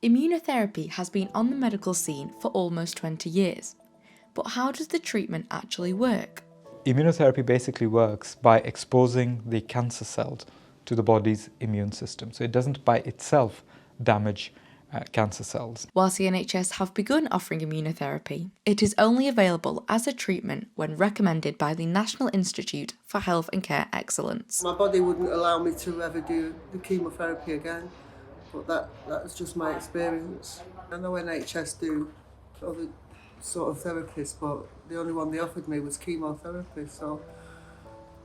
Immunotherapy has been on the medical scene for almost 20 years. But how does the treatment actually work? Immunotherapy basically works by exposing the cancer cells to the body's immune system. So it doesn't by itself damage cancer cells. Whilst the NHS have begun offering immunotherapy, it is only available as a treatment when recommended by the National Institute for Health and Care Excellence. My body wouldn't allow me to ever do the chemotherapy again, but that's just my experience. I know NHS do other sort of therapies, but the only one they offered me was chemotherapy, so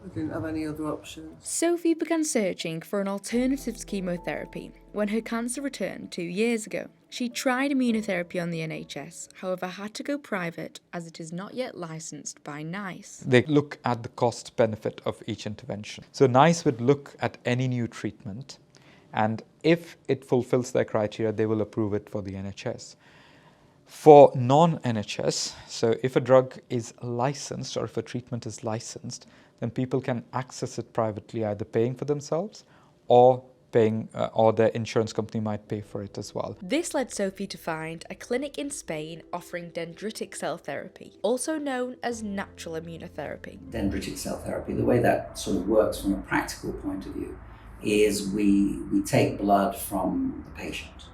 I didn't have any other options. Sophie began searching for an alternative to chemotherapy when her cancer returned 2 years ago. She tried immunotherapy on the NHS, however had to go private as it is not yet licensed by NICE. They look at the cost benefit of each intervention. So NICE would look at any new treatment, and if it fulfills their criteria, they will approve it for the NHS. For non-NHS, so if a drug is licensed or if a treatment is licensed, then people can access it privately, either paying for themselves or or their insurance company might pay for it as well. This led Sophie to find a clinic in Spain offering dendritic cell therapy, also known as natural immunotherapy. Dendritic cell therapy, the way that sort of works from a practical point of view is we take blood from the patient,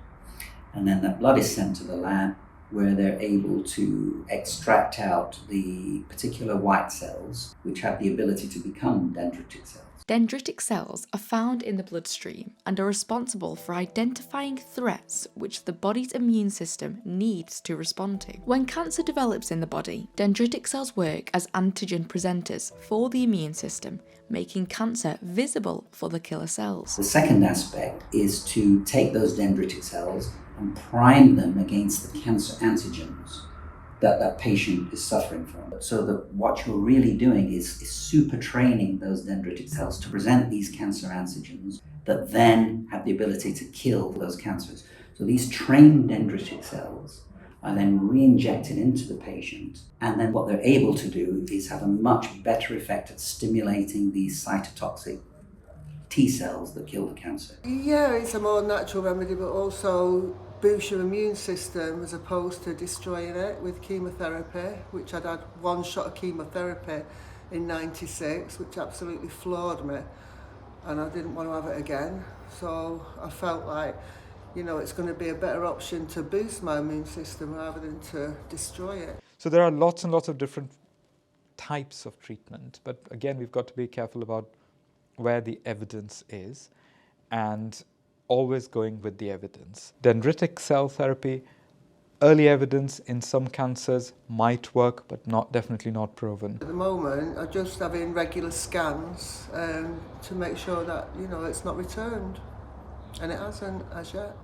and then that blood is sent to the lab where they're able to extract out the particular white cells which have the ability to become dendritic cells. Dendritic cells are found in the bloodstream and are responsible for identifying threats which the body's immune system needs to respond to. When cancer develops in the body, dendritic cells work as antigen presenters for the immune system, making cancer visible for the killer cells. The second aspect is to take those dendritic cells and prime them against the cancer antigens that patient is suffering from. So that what you're really doing is super training those dendritic cells to present these cancer antigens that then have the ability to kill those cancers. So these trained dendritic cells are then re-injected into the patient, and then what they're able to do is have a much better effect at stimulating these cytotoxic T cells that kill the cancer. Yeah, it's a more natural remedy, but also boost your immune system as opposed to destroying it with chemotherapy, which I'd had one shot of chemotherapy in '96, which absolutely floored me, and I didn't want to have it again. So I felt like, it's going to be a better option to boost my immune system rather than to destroy it. So there are lots and lots of different types of treatment, but again, we've got to be careful about where the evidence is and always going with the evidence. Dendritic cell therapy, early evidence in some cancers might work, but definitely not proven. At the moment, I'm just having regular scans to make sure that, it's not returned, and it hasn't as yet.